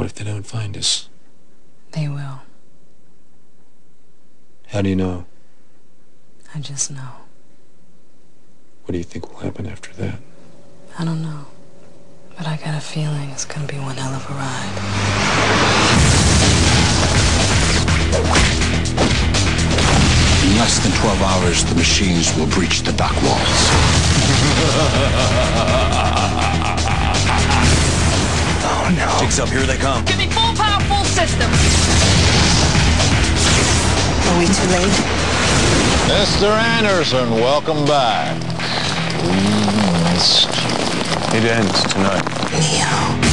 What if they don't find us? They will. How do you know? I just know. What do you think will happen after that? I don't know. But I got a feeling it's gonna be one hell of a ride. In less than 12 hours, the machines will breach the dock walls. Oh no. Jigs up, here they come. Give me full power, full system. Are we too late? Mr. Anderson, welcome back. We missed you. It ends tonight. Neo.